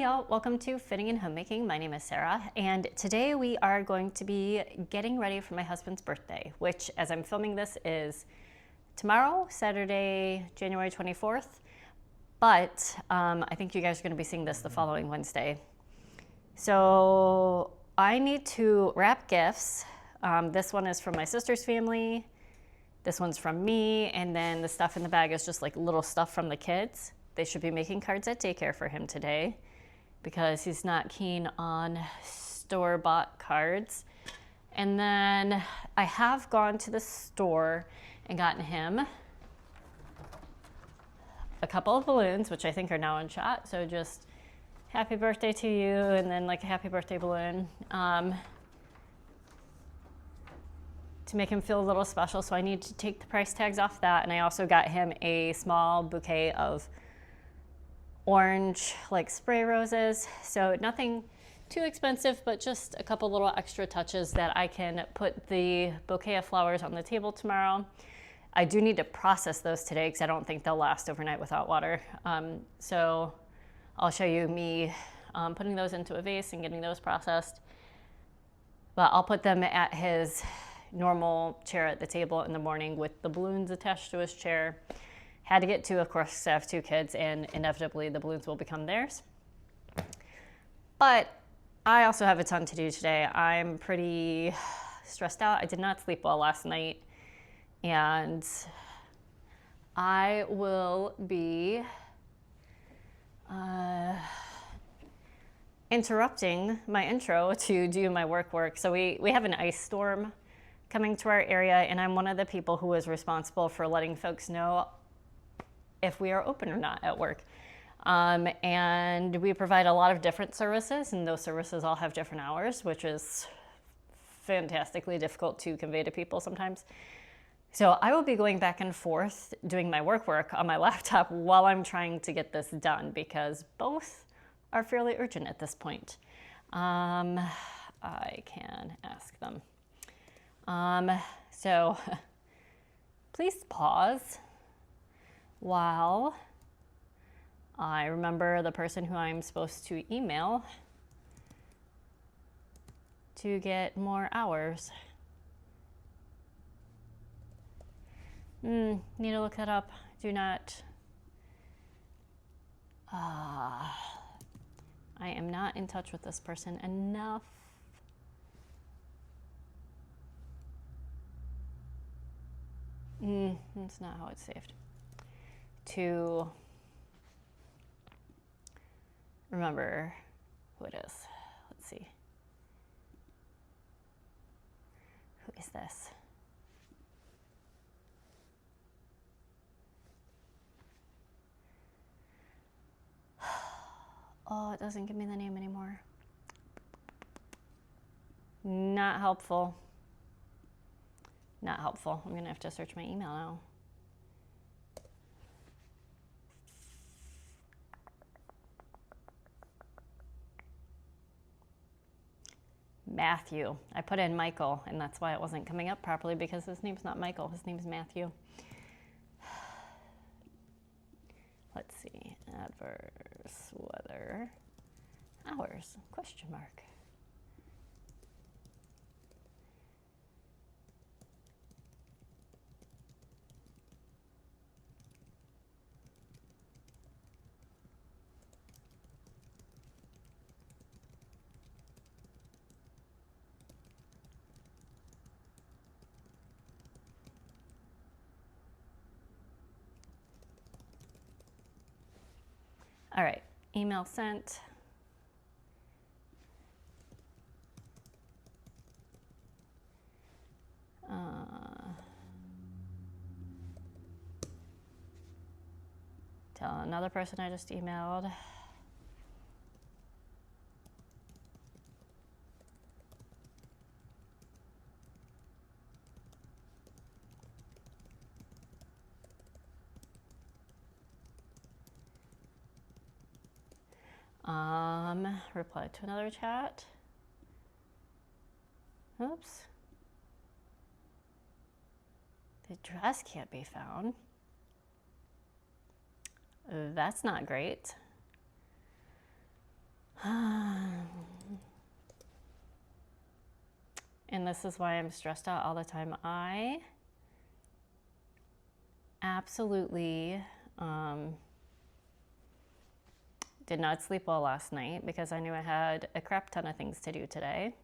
Hey y'all, welcome to Fitting and Homemaking. My name is Sarah, and today we are going to be getting ready for my husband's birthday, which, as I'm filming this, is tomorrow, Saturday, January 24th. But I think you guys are going to be seeing this the following Wednesday. So I need to wrap gifts. This one is from my sister's family. This one's from me, and then the stuff in the bag is just like little stuff from the kids. They should be making cards at daycare for him today because he's not keen on store-bought cards. And then I have gone to the store and gotten him a couple of balloons, which I think are now in shot. So just happy birthday to you, and then like a happy birthday balloon to make him feel a little special. So I need to take the price tags off that. And I also got him a small bouquet of orange like spray roses. So nothing too expensive, but just a couple little extra touches that I can put the bouquet of flowers on the table tomorrow. I do need to process those today because I don't think they'll last overnight without water. So I'll show you me putting those into a vase and getting those processed. But I'll put them at his normal chair at the table in the morning with the balloons attached to his chair. Had to get two, of course, I have two kids, and inevitably the balloons will become theirs. But I also have a ton to do today. I'm pretty stressed out. I did not sleep well last night, and I will be interrupting my intro to do my work. So we have an ice storm coming to our area, and I'm one of the people who is responsible for letting folks know if we are open or not at work. And we provide a lot of different services, and those services all have different hours, which is fantastically difficult to convey to people sometimes. So I will be going back and forth doing my work on my laptop while I'm trying to get this done, because both are fairly urgent at this point. I can ask them. So please pause while I remember the person who I'm supposed to email to get more hours. Need to look that up. Do not. I am not in touch with this person enough. That's not how it's saved. To remember who it is. Let's see. Who is this? Oh, it doesn't give me the name anymore. Not helpful. Not helpful. I'm gonna have to search my email now. Matthew. I put in Michael, and that's why it wasn't coming up properly, because his name's not Michael. His name's Matthew. Let's see. Adverse weather hours, question mark. All right, email sent. Tell another person I just emailed. Reply to another chat. Oops. The address can't be found. That's not great. this is why I'm stressed out all the time. I absolutely did not sleep well last night because I knew I had a crap ton of things to do today.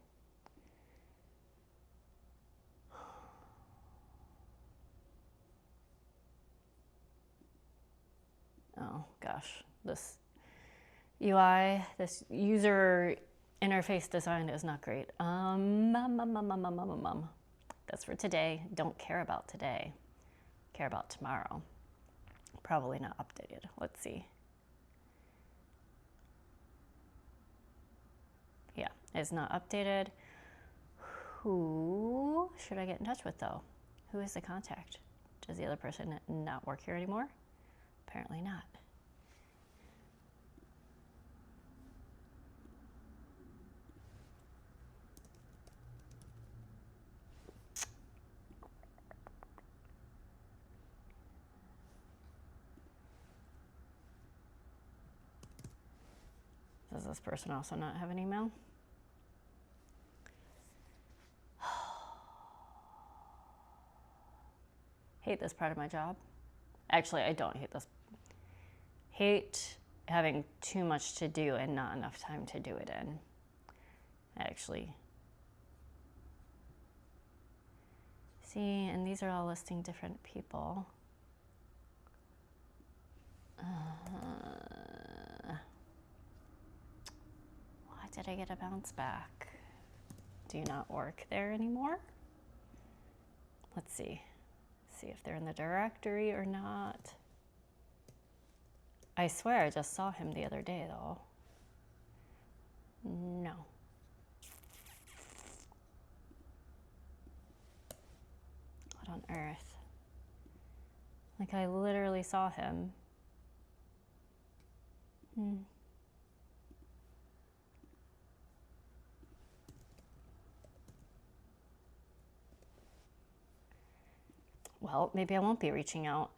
Oh gosh, this UI, this user interface design is not great. That's for today. Don't care about today. Care about tomorrow. Probably not updated. Let's see. Yeah, it's not updated. Who should I get in touch with though? Who is the contact? Does the other person not work here anymore? Apparently not. Does this person also not have an email? Hate this part of my job. Actually, I don't hate this. Hate having too much to do and not enough time to do it in. Actually. See, and these are all listing different people. Why did I get a bounce back? Do you not work there anymore? Let's see. See if they're in the directory or not. I swear I just saw him the other day though. No. What on earth? Like I literally saw him. Well, maybe I won't be reaching out.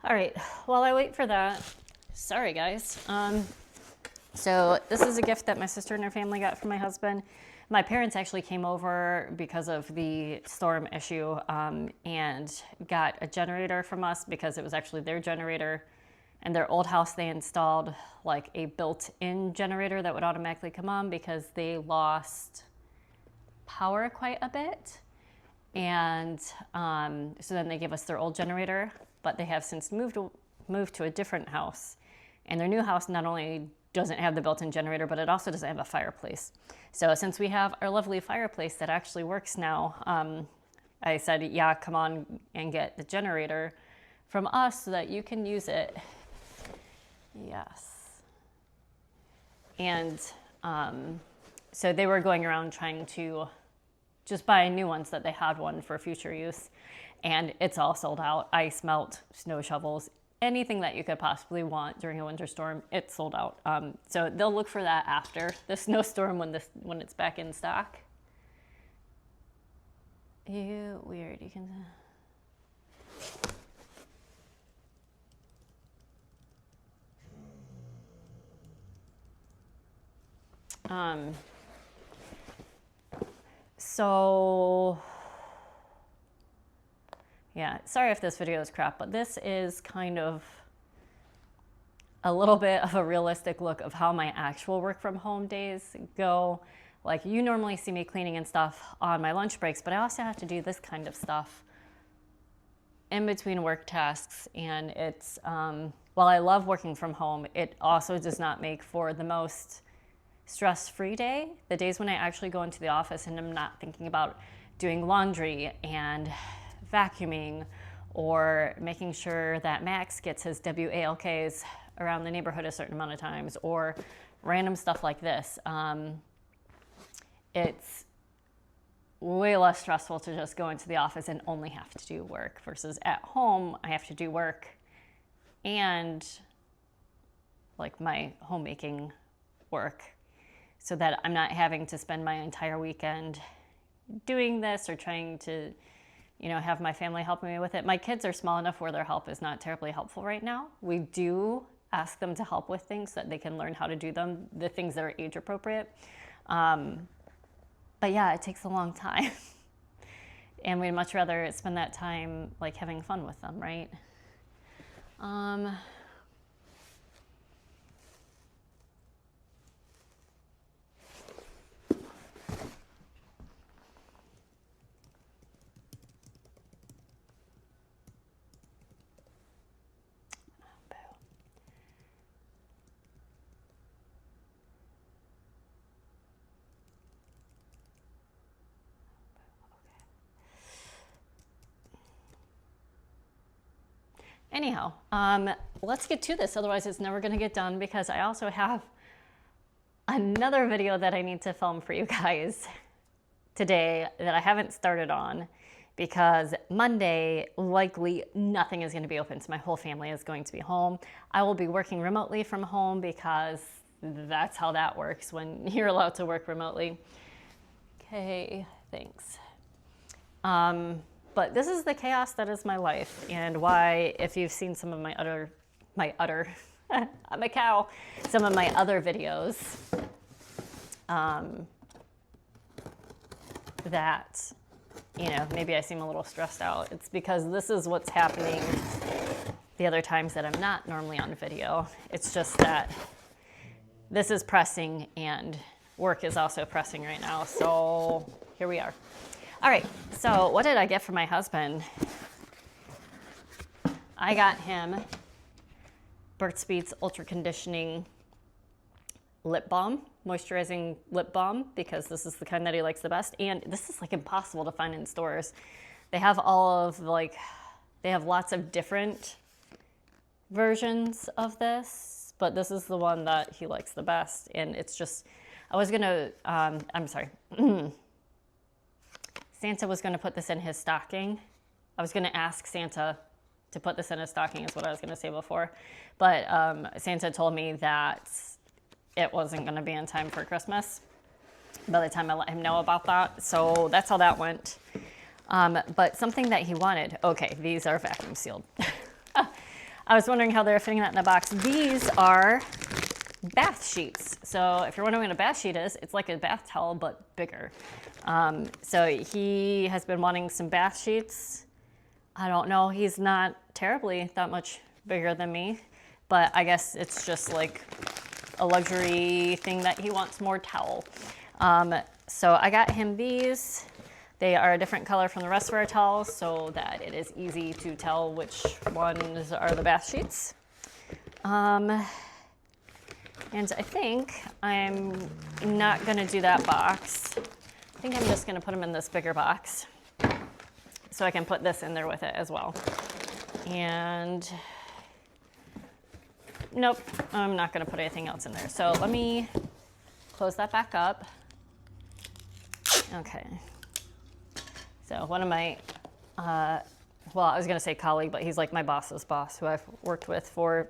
All right, while I wait for that, sorry guys. So this is a gift that my sister and her family got from my husband. My parents actually came over because of the storm issue and got a generator from us because it was actually their generator. In their old house, they installed like a built-in generator that would automatically come on because they lost power quite a bit. And so then they gave us their old generator, but they have since moved to a different house. And their new house not only doesn't have the built-in generator, but it also doesn't have a fireplace. So since we have our lovely fireplace that actually works now, I said, yeah, come on and get the generator from us so that you can use it. Yes. And so they were going around trying to just buy new ones so that they had one for future use. And it's all sold out. Ice melt, snow shovels, anything that you could possibly want during a winter storm, it's sold out. So they'll look for that after the snowstorm when it's back in stock. Ew, weird. You can. So. Yeah, sorry if this video is crap, but this is kind of a little bit of a realistic look of how my actual work from home days go. Like you normally see me cleaning and stuff on my lunch breaks, but I also have to do this kind of stuff in between work tasks. And it's, while I love working from home, it also does not make for the most stress-free day. The days when I actually go into the office and I'm not thinking about doing laundry and vacuuming or making sure that Max gets his WALKs around the neighborhood a certain amount of times or random stuff like this. It's way less stressful to just go into the office and only have to do work versus at home, I have to do work and like my homemaking work so that I'm not having to spend my entire weekend doing this or trying to, have my family helping me with it. My kids are small enough where their help is not terribly helpful right now. We do ask them to help with things so that they can learn how to do them, the things that are age appropriate. But yeah, it takes a long time. And we'd much rather spend that time like having fun with them, right? Anyhow, let's get to this. Otherwise, it's never going to get done because I also have another video that I need to film for you guys today that I haven't started on because Monday, likely nothing is going to be open. So my whole family is going to be home. I will be working remotely from home because that's how that works when you're allowed to work remotely. Okay, thanks. But this is the chaos that is my life, and why, if you've seen some of my I'm a cow, some of my other videos, that, maybe I seem a little stressed out. It's because this is what's happening the other times that I'm not normally on video. It's just that this is pressing and work is also pressing right now. So here we are. All right, so what did I get for my husband? I got him Burt's Bees Ultra Conditioning Lip Balm, moisturizing lip balm, because this is the kind that he likes the best. And this is like impossible to find in stores. They have they have lots of different versions of this, but this is the one that he likes the best. And it's just, I'm sorry. Santa was going to put this in his stocking. I was going to ask Santa to put this in his stocking is what I was going to say before. But Santa told me that it wasn't going to be in time for Christmas by the time I let him know about that. So that's how that went. But something that he wanted. Okay, these are vacuum sealed. I was wondering how they were fitting that in the box. These are bath sheets. So if you're wondering what a bath sheet is, it's like a bath towel, but bigger. So he has been wanting some bath sheets. I don't know, he's not terribly that much bigger than me, but I guess it's just like a luxury thing that he wants more towel. So I got him these. They are a different color from the rest of our towels so that it is easy to tell which ones are the bath sheets. And I think I'm not gonna do that box. I think I'm just gonna put them in this bigger box so I can put this in there with it as well. And nope, I'm not gonna put anything else in there. So let me close that back up. Okay. So one of my, well, I was gonna say colleague, but he's like my boss's boss who I've worked with for,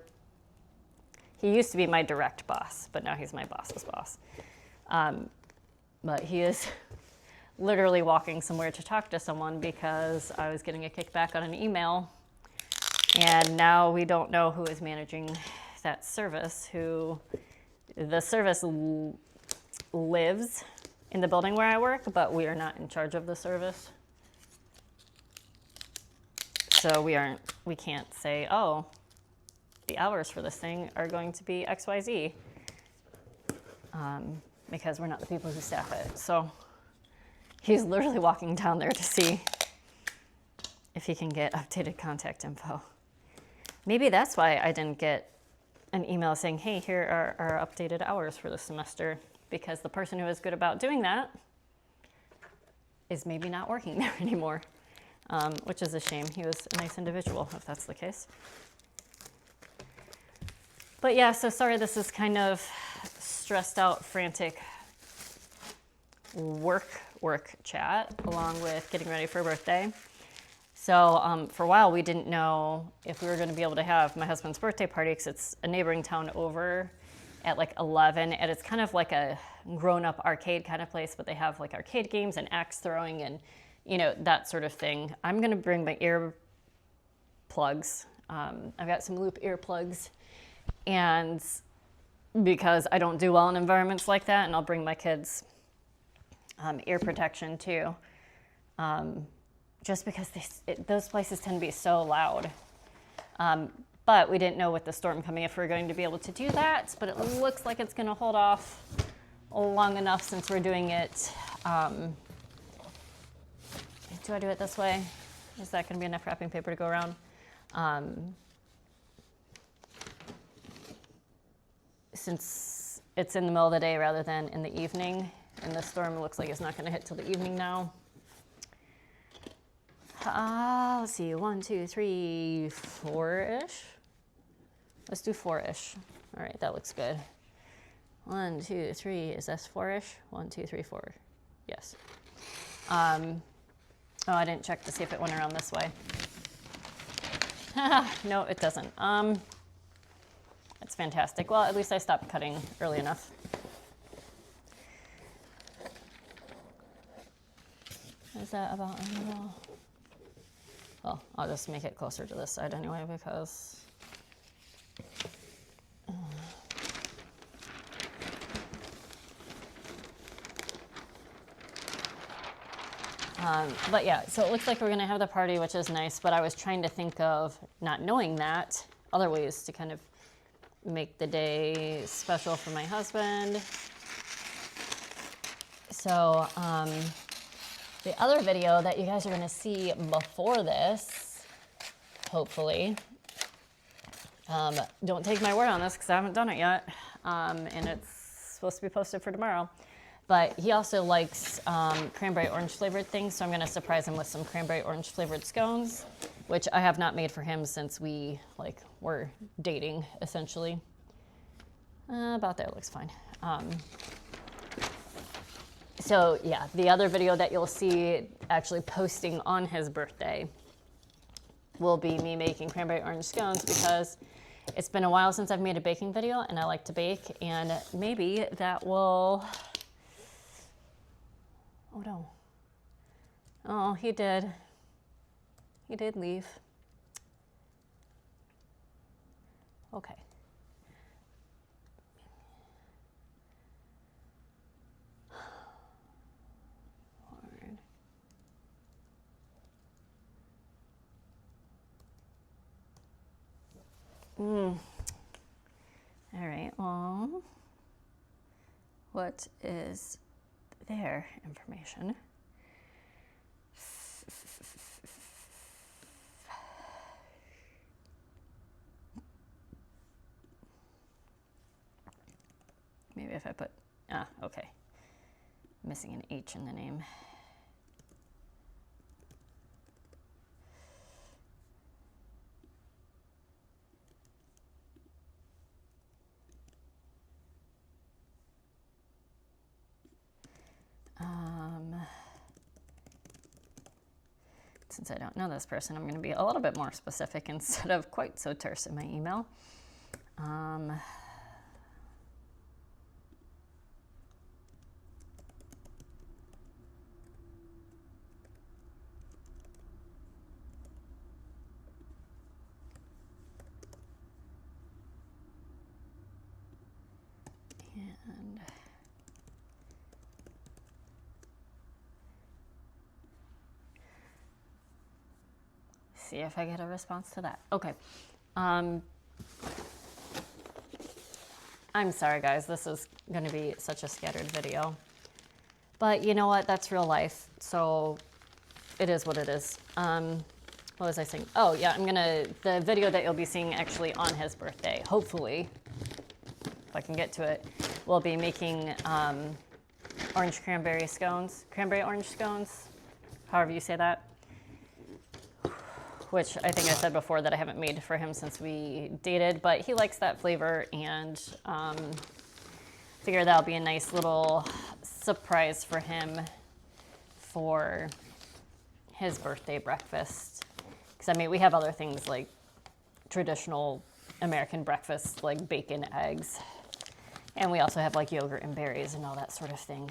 he used to be my direct boss, but now he's my boss's boss. But he is literally walking somewhere to talk to someone because I was getting a kickback on an email. And now we don't know who is managing that service, the service lives in the building where I work, but we are not in charge of the service. So we can't say, oh, the hours for this thing are going to be XYZ, because we're not the people who staff it. So he's literally walking down there to see if he can get updated contact info. Maybe that's why I didn't get an email saying, hey, here are our updated hours for the semester, because the person who is good about doing that is maybe not working there anymore, which is a shame. He was a nice individual, if that's the case. But yeah, so sorry this is kind of stressed out, frantic work chat along with getting ready for a birthday. So for a while, we didn't know if we were going to be able to have my husband's birthday party because it's a neighboring town over at like 11, and it's kind of like a grown-up arcade kind of place, but they have like arcade games and axe throwing and, you know, that sort of thing. I'm going to bring my ear plugs. I've got some loop earplugs, and because I don't do well in environments like that, and I'll bring my kids ear protection too, just because those places tend to be so loud. But we didn't know with the storm coming if we were going to be able to do that, but it looks like it's going to hold off long enough since we're doing it. Do I do it this way? Is that going to be enough wrapping paper to go around? Since it's in the middle of the day rather than in the evening, and the storm looks like it's not going to hit till the evening now. Let's see, 1, 2, 3, 4-ish. Let's do 4-ish. All right, that looks good. 1, 2, 3, is this 4-ish? 1, 2, 3, 4. Yes. Oh, I didn't check to see if it went around this way. No, it doesn't. It's fantastic. Well, at least I stopped cutting early enough. Is that about in the middle? Well, I'll just make it closer to this side anyway because but yeah, so it looks like we're going to have the party, which is nice, but I was trying to think of, not knowing that, other ways to kind of make the day special for my husband. So the other video that you guys are going to see before this, hopefully, don't take my word on this because I haven't done it yet, and it's supposed to be posted for tomorrow. But he also likes cranberry orange flavored things, so I'm going to surprise him with some cranberry orange flavored scones, which I have not made for him since we were dating, essentially. About there looks fine. So yeah, the other video that you'll see actually posting on his birthday will be me making cranberry orange scones because it's been a while since I've made a baking video and I like to bake, and maybe that will... Oh no. Oh, he did. He did leave. Okay. All right, well, what is their information? Maybe if I put, okay, missing an H in the name. Since I don't know this person, I'm going to be a little bit more specific instead of quite so terse in my email. And see if I get a response to that. Okay. I'm sorry, guys. This is going to be such a scattered video. But you know what? That's real life. So it is what it is. What was I saying? Oh, yeah. The video that you'll be seeing actually on his birthday, hopefully, if I can get to it, we'll be making orange cranberry scones. Cranberry orange scones, however you say that. Which I think I said before that I haven't made for him since we dated, but he likes that flavor, and figure that'll be a nice little surprise for him for his birthday breakfast. Because I mean, we have other things like traditional American breakfast, like bacon, eggs. And we also have like yogurt and berries and all that sort of thing.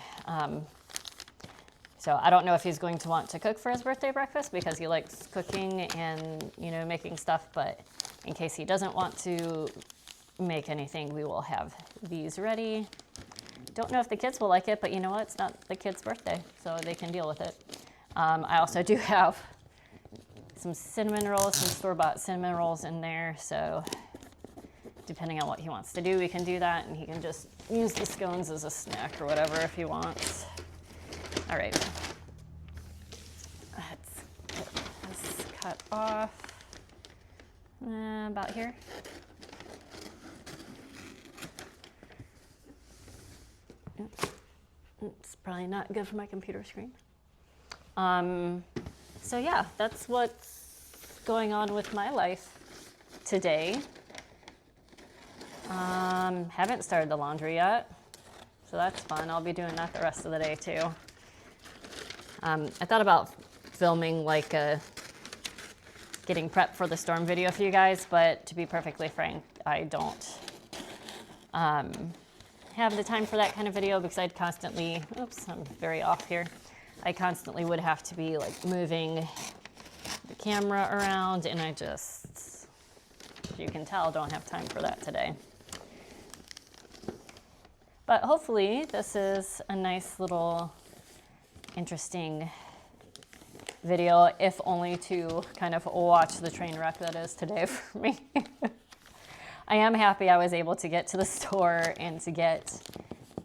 So I don't know if he's going to want to cook for his birthday breakfast because he likes cooking and, you know, making stuff. But in case he doesn't want to make anything, we will have these ready. Don't know if the kids will like it, but you know what? It's not the kids' birthday, so they can deal with it. I also do have some cinnamon rolls, some store-bought cinnamon rolls in there. So depending on what he wants to do, we can do that, and he can just use the scones as a snack or whatever if he wants. All right, let's get this cut off about here. Oops. It's probably not good for my computer screen. So yeah, that's what's going on with my life today. Haven't started the laundry yet, so that's fun. I'll be doing that the rest of the day too. I thought about filming like a getting prepped for the storm video for you guys, but to be perfectly frank, I don't have the time for that kind of video because I'd constantly, oops, I'm very off here. I constantly would have to be like moving the camera around, and I just, as you can tell, don't have time for that today. But hopefully this is a nice little interesting video, if only to kind of watch the train wreck that is today for me. I am happy I was able to get to the store and to get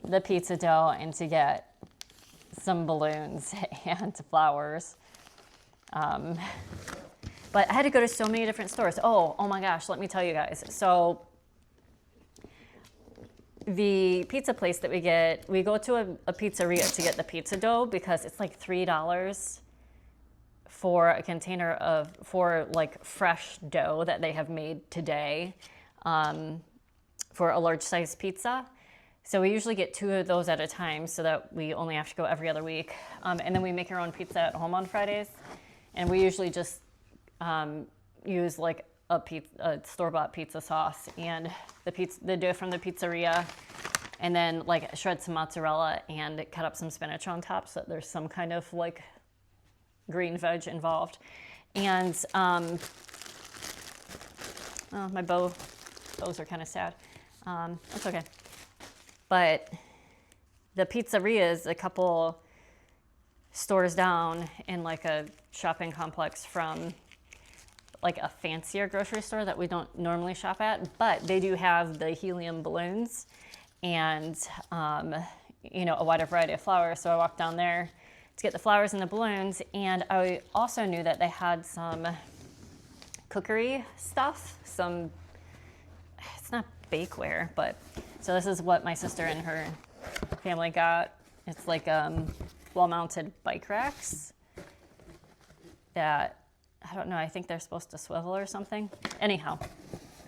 the pizza dough and to get some balloons and flowers. But I had to go to so many different stores. Oh my gosh, let me tell you guys. So the pizza place that we go to a pizzeria to get the pizza dough because it's like $3 for a container for like fresh dough that they have made today for a large size pizza. So we usually get 2 of those at a time so that we only have to go every other week. And then we make our own pizza at home on Fridays. And we usually just use like a store-bought pizza sauce and the dough from the pizzeria, and then like shred some mozzarella and cut up some spinach on top so that there's some kind of like green veg involved. And oh, my bows are kind of sad. That's okay. But the pizzeria is a couple stores down in like a shopping complex from like a fancier grocery store that we don't normally shop at, but they do have the helium balloons and, you know, a wider variety of flowers. So I walked down there to get the flowers and the balloons. And I also knew that they had some cookery stuff, it's not bakeware, but so this is what my sister and her family got. It's like wall-mounted bike racks that, I don't know, I think they're supposed to swivel or something. Anyhow,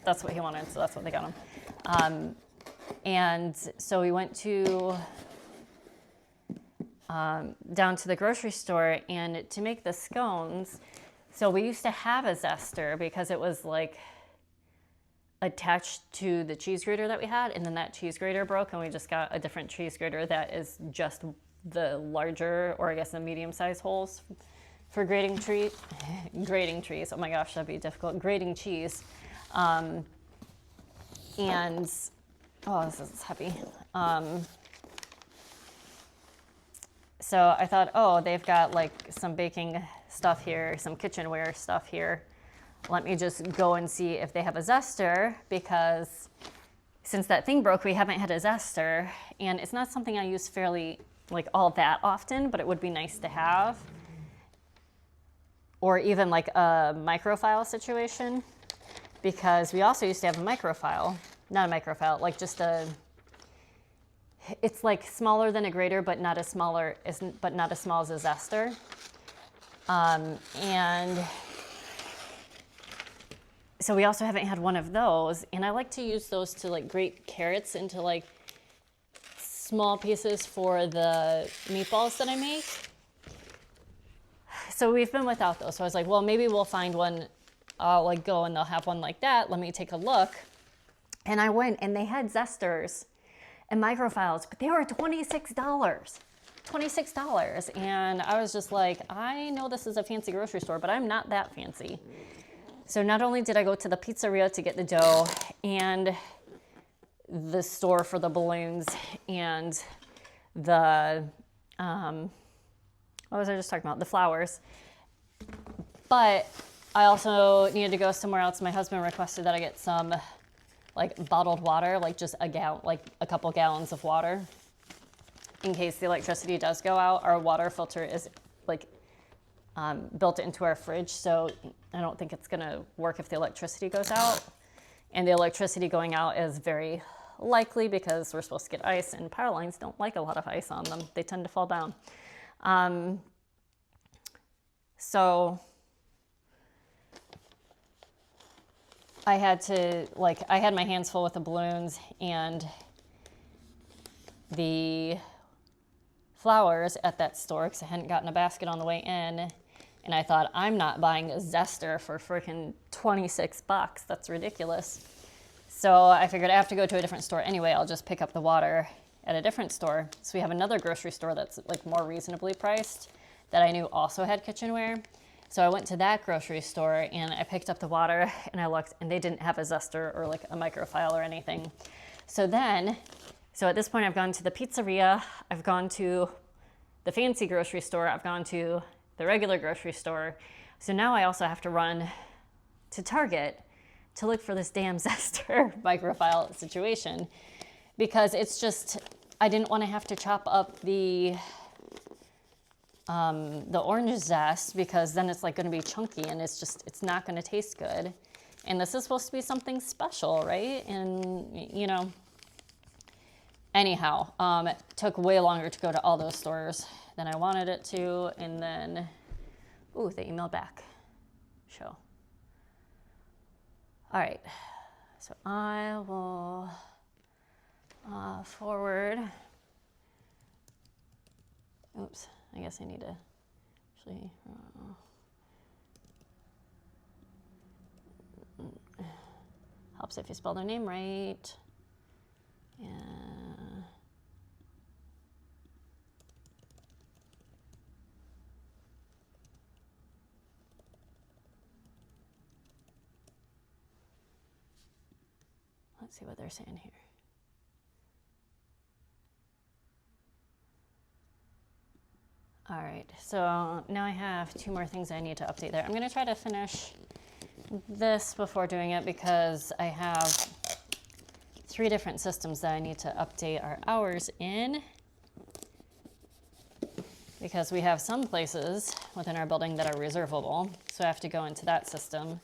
that's what he wanted, so that's what they got him. And so we went to down to the grocery store, and to make the scones, so we used to have a zester because it was like attached to the cheese grater that we had, and then that cheese grater broke, and we just got a different cheese grater that is just the larger, or I guess the medium-sized holes for grating trees. Oh my gosh, that'd be difficult. Grating cheese. And oh, this is heavy. So I thought, oh, they've got like some baking stuff here, some kitchenware stuff here. Let me just go and see if they have a zester, because since that thing broke, we haven't had a zester, and it's not something I use fairly like all that often, but it would be nice to have. Or even like a microfile situation, because we also used to have a microfile, not a microfile, like just it's like smaller than a grater, but not as small as a zester. And so we also haven't had one of those, and I like to use those to like grate carrots into like small pieces for the meatballs that I make. So we've been without those. So I was like, well, maybe we'll find one. I'll like go and they'll have one like that. Let me take a look. And I went and they had zesters and microfiles, but they were $26. $26. And I was just like, I know this is a fancy grocery store, but I'm not that fancy. So not only did I go to the pizzeria to get the dough and the store for the balloons and the, what was I just talking about? The flowers. But I also needed to go somewhere else. My husband requested that I get some like bottled water, like just like a couple gallons of water in case the electricity does go out. Our water filter is like built into our fridge, so I don't think it's gonna work if the electricity goes out. And the electricity going out is very likely because we're supposed to get ice, and power lines don't like a lot of ice on them. They tend to fall down. So I had my hands full with the balloons and the flowers at that store because I hadn't gotten a basket on the way in. And I thought, I'm not buying a zester for freaking $26. That's ridiculous. So I figured I have to go to a different store anyway. I'll just pick up the water at a different store. So we have another grocery store that's like more reasonably priced that I knew also had kitchenware. So I went to that grocery store and I picked up the water and I looked and they didn't have a zester or like a microfile or anything. So at this point I've gone to the pizzeria, I've gone to the fancy grocery store, I've gone to the regular grocery store. So now I also have to run to Target to look for this damn zester microfile situation because it's just, I didn't want to have to chop up the orange zest because then it's like going to be chunky and it's not going to taste good. And this is supposed to be something special, right? And you know, anyhow, it took way longer to go to all those stores than I wanted it to. And then, ooh, they emailed back. Show. All right, so I will forward. Oops, I guess I need to actually. Helps if you spell their name right. Yeah. Let's see what they're saying here. All right, so now I have 2 more things I need to update there. I'm gonna try to finish this before doing it because I have 3 different systems that I need to update our hours in because we have some places within our building that are reservable. So I have to go into that system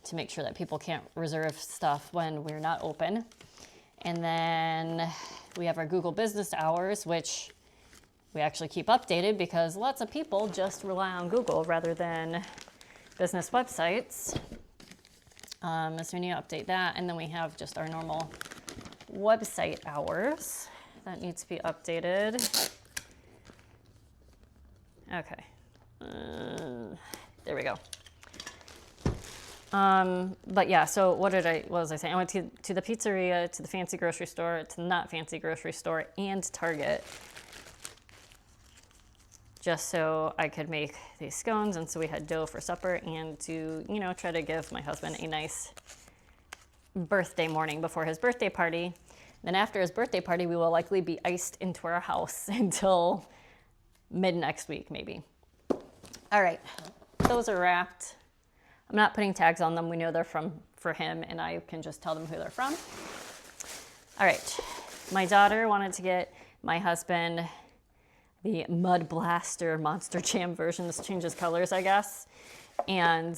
to make sure that people can't reserve stuff when we're not open. And then we have our Google business hours, which we actually keep updated because lots of people just rely on Google rather than business websites. So we need to update that. And then we have just our normal website hours that needs to be updated. Okay. There we go. But yeah, so what was I saying? I went to the pizzeria, to the fancy grocery store, to the not fancy grocery store, and Target, just so I could make these scones. And so we had dough for supper and to, you know, try to give my husband a nice birthday morning before his birthday party. Then after his birthday party, we will likely be iced into our house until mid next week, maybe. All right, those are wrapped. I'm not putting tags on them. We know they're for him, and I can just tell them who they're from. All right, my daughter wanted to get my husband the Mud Blaster Monster Jam version. This changes colors, I guess. And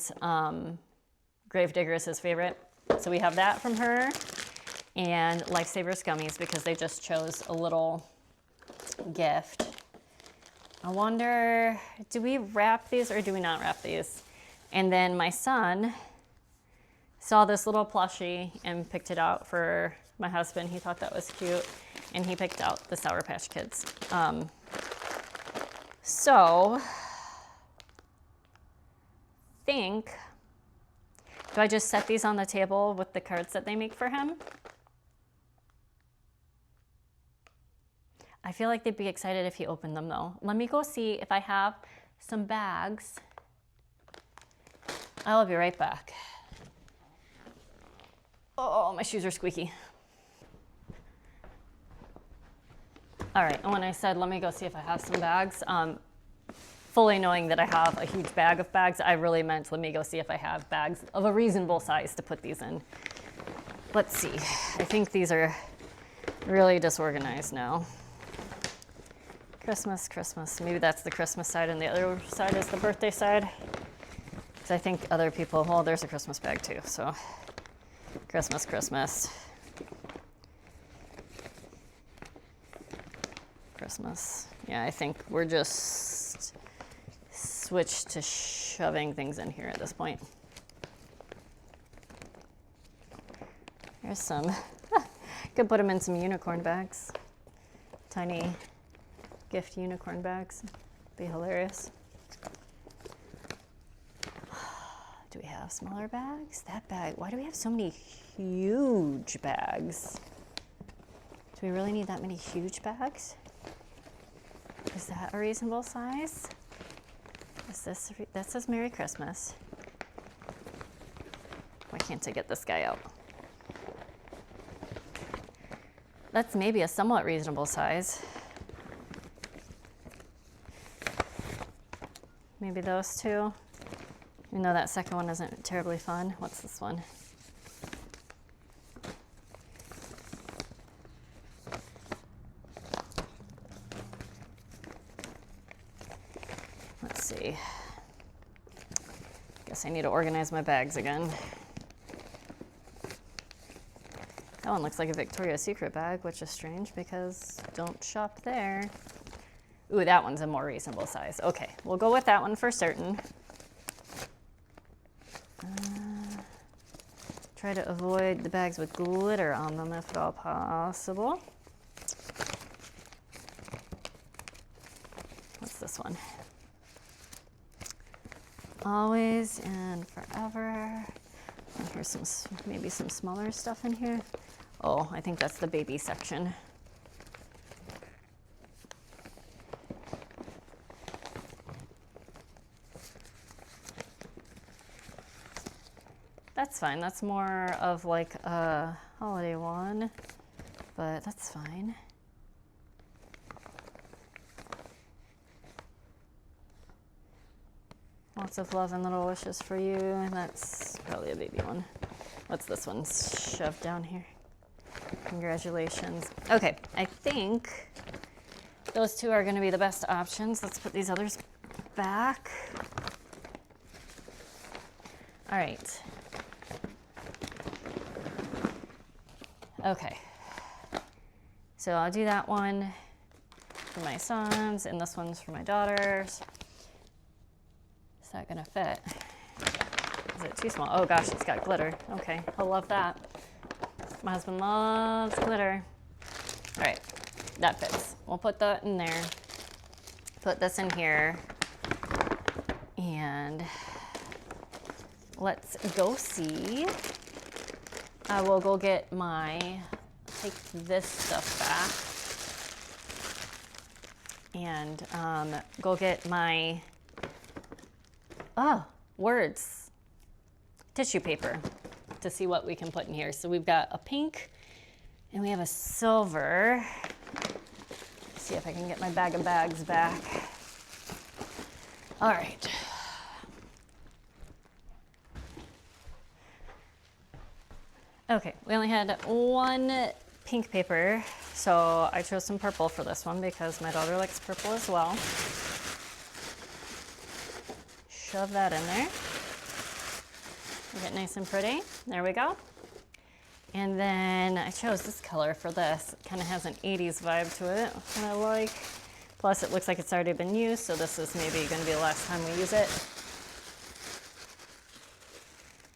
Gravedigger is his favorite. So we have that from her. And Lifesavers gummies because they just chose a little gift. I wonder, do we wrap these or do we not wrap these? And then my son saw this little plushie and picked it out for my husband. He thought that was cute, and he picked out the Sour Patch Kids. So, do I just set these on the table with the cards that they make for him? I feel like they'd be excited if he opened them though. Let me go see if I have some bags. I'll be right back. Oh, my shoes are squeaky. All right, and when I said, let me go see if I have some bags, fully knowing that I have a huge bag of bags, I really meant, let me go see if I have bags of a reasonable size to put these in. Let's see. I think these are really disorganized now. Christmas, Christmas. Maybe that's the Christmas side and the other side is the birthday side. Because I think other people, well, there's a Christmas bag too, so Christmas, Christmas. Christmas. Yeah, I think we're just switched to shoving things in here at this point. Here's some, could put them in some unicorn bags. Tiny gift unicorn bags, be hilarious. Do we have smaller bags? That bag, why do we have so many huge bags? Do we really need that many huge bags? Is that a reasonable size? Is this, that says Merry Christmas. Why can't I get this guy out? That's maybe a somewhat reasonable size. Maybe those two. Even though that second one isn't terribly fun. What's this one? Let's see. Guess I need to organize my bags again. That one looks like a Victoria's Secret bag, which is strange because don't shop there. Ooh, that one's a more reasonable size. Okay, we'll go with that one for certain. Try to avoid the bags with glitter on them if at all possible. What's this one? Always and forever. And here's some, maybe some smaller stuff in here. Oh, I think that's the baby section. That's fine. That's more of like a holiday one, but that's fine. Lots of love and little wishes for you. And that's probably a baby one. What's this one shoved down here? Congratulations. Okay, I think those two are going to be the best options. Let's put these others back. All right. Okay. So I'll do that one for my sons, and this one's for my daughters. Is that going to fit? Is it too small? Oh gosh, it's got glitter. Okay, I'll love that. My husband loves glitter. All right, that fits. We'll put that in there. Put this in here. And let's go see. I will go get take this stuff back. And go get my, words. Tissue paper to see what we can put in here. So we've got a pink and we have a silver. Let's see if I can get my bag of bags back. All right. Okay, we only had one pink paper, so I chose some purple for this one because my daughter likes purple as well. Shove that in there. Get nice and pretty. There we go. And then I chose this color for this. It kind of has an 80s vibe to it, which I like. Plus it looks like it's already been used, so this is maybe going to be the last time we use it.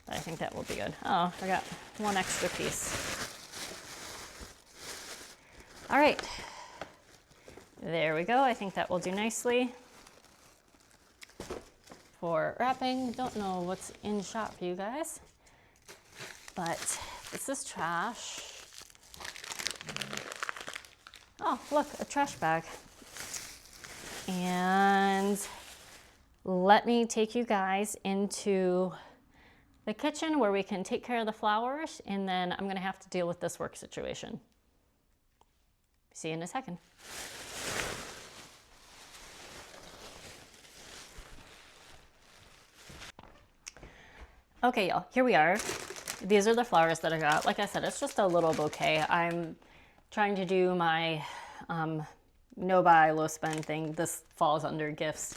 I think that will be good. Oh, I got one extra piece. All right, there we go. I think that will do nicely for wrapping. Don't know what's in shop for you guys, but this is trash. Oh, look, a trash bag. And let me take you guys into the kitchen where we can take care of the flowers, and then I'm gonna have to deal with this work situation. See you in a second. Okay, y'all, here we are. These are the flowers that I got. Like I said, it's just a little bouquet. I'm trying to do my no buy, low spend thing. This falls under gifts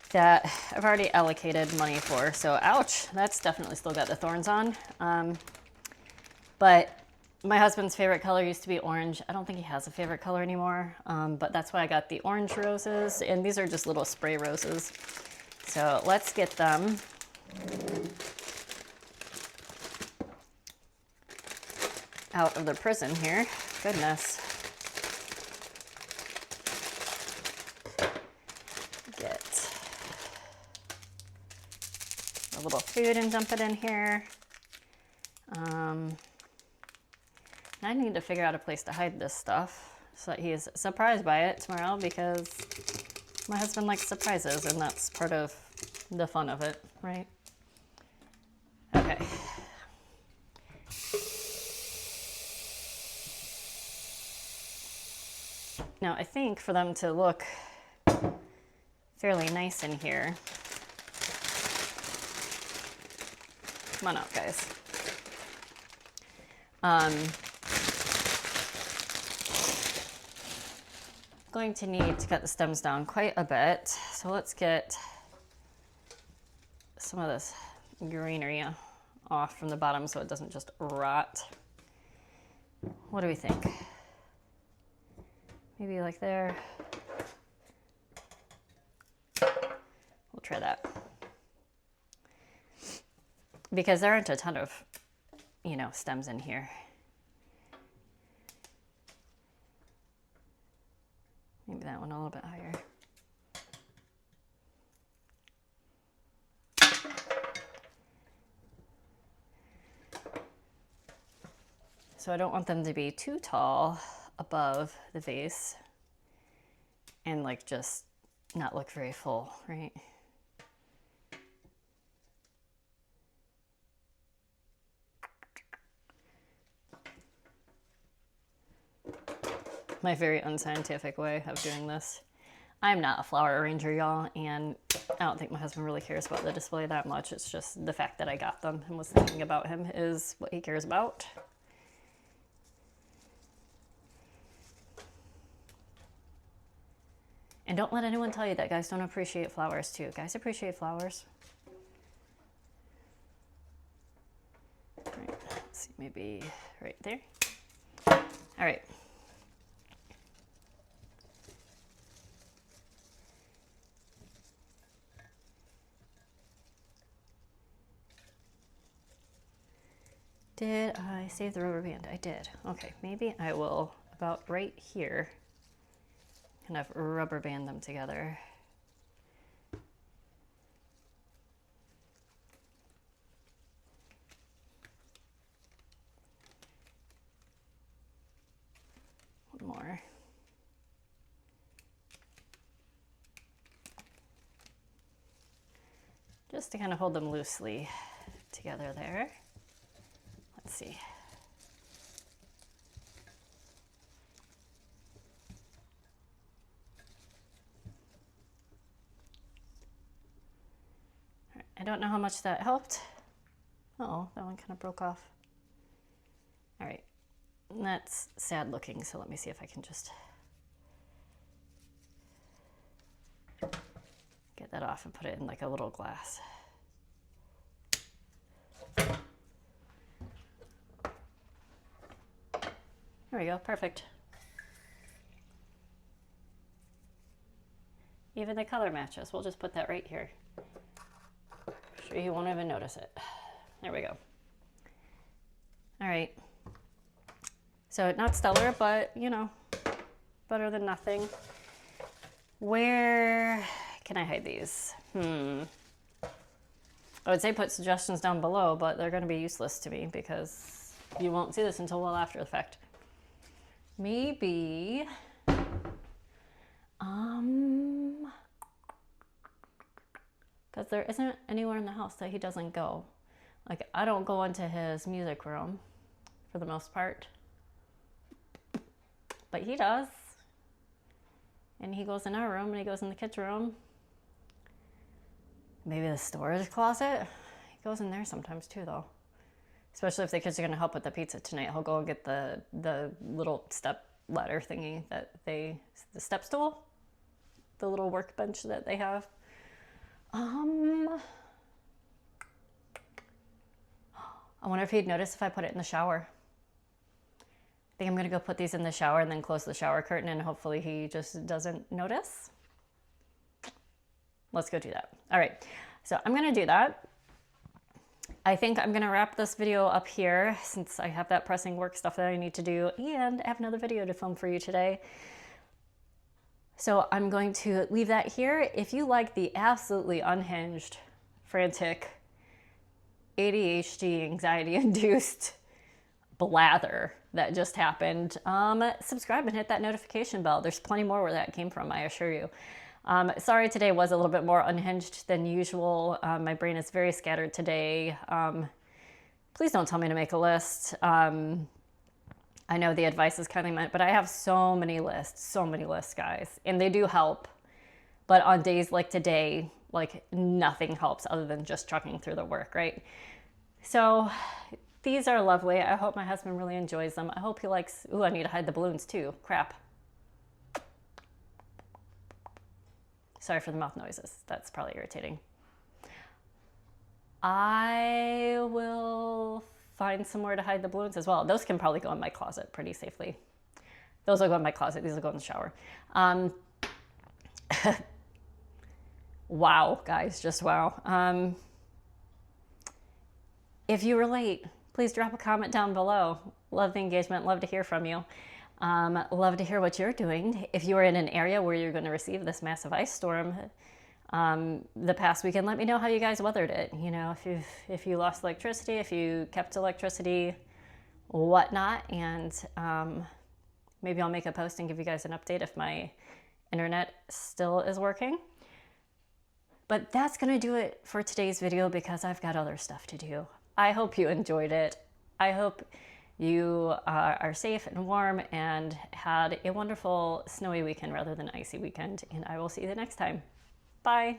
that I've already allocated money for. So ouch, that's definitely still got the thorns on. But my husband's favorite color used to be orange. I don't think he has a favorite color anymore, but that's why I got the orange roses, and these are just little spray roses. So let's get them out of the prison here. Goodness. Get a little food and dump it in here. I need to figure out a place to hide this stuff so that he is surprised by it tomorrow, because my husband likes surprises and that's part of the fun of it, right? Okay. Now I think for them to look fairly nice in here, come on out, guys. Going to need to cut the stems down quite a bit. So let's get some of this greenery off from the bottom so it doesn't just rot. What do we think? Maybe like there. We'll try that. Because there aren't a ton of, you know, stems in here. Maybe that one a little bit higher. So I don't want them to be too tall above the vase and like just not look very full, right? My very unscientific way of doing this. I'm not a flower arranger, y'all, and I don't think my husband really cares about the display that much. It's just the fact that I got them and was thinking about him is what he cares about. And don't let anyone tell you that guys don't appreciate flowers too. Guys appreciate flowers. All right, let's see, maybe right there. All right. Did I save the rubber band? I did. Okay, maybe I will, about right here, kind of rubber band them together. One more. Just to kind of hold them loosely together there. Let's see. I don't know how much that helped. Oh, that one kind of broke off. All right, that's sad looking, so let me see if I can just get that off and put it in like a little glass. There we go, perfect. Even the color matches. We'll just put that right here. Sure you won't even notice it. There we go. All right. So not stellar, but you know, better than nothing. Where can I hide these? I would say put suggestions down below, but they're going to be useless to me because you won't see this until well after the fact. Maybe, because there isn't anywhere in the house that he doesn't go. Like, I don't go into his music room for the most part, but he does. And he goes in our room and he goes in the kids' room. Maybe the storage closet. He goes in there sometimes too, though. Especially if the kids are going to help with the pizza tonight. He'll go and get the little step ladder thingy that the step stool, the little workbench that they have. I wonder if he'd notice if I put it in the shower. I think I'm going to go put these in the shower and then close the shower curtain, and hopefully he just doesn't notice. Let's go do that. All right, so I'm going to do that. I think I'm going to wrap this video up here since I have that pressing work stuff that I need to do, and I have another video to film for you today. So I'm going to leave that here. If you like the absolutely unhinged, frantic, ADHD, anxiety-induced blather that just happened, subscribe and hit that notification bell. There's plenty more where that came from, I assure you. Sorry today was a little bit more unhinged than usual. My brain is very scattered today. Please don't tell me to make a list. I know the advice is kind of meant, but I have so many lists, guys, and they do help. But on days like today, like nothing helps other than just trucking through the work, right? So these are lovely. I hope my husband really enjoys them. I hope he likes, ooh, I need to hide the balloons too. Crap. Sorry for the mouth noises. That's probably irritating. I will find somewhere to hide the balloons as well. Those can probably go in my closet pretty safely. Those will go in my closet. These will go in the shower. Wow, guys, just wow. If you relate, please drop a comment down below. Love the engagement. Love to hear from you. Love to hear what you're doing. If you are in an area where you're going to receive this massive ice storm the past weekend, let me know how you guys weathered it. You know, if you lost electricity, if you kept electricity, whatnot, and maybe I'll make a post and give you guys an update if my internet still is working. But that's going to do it for today's video because I've got other stuff to do. I hope you enjoyed it. I hope you are safe and warm and had a wonderful snowy weekend rather than icy weekend. And I will see you the next time. Bye.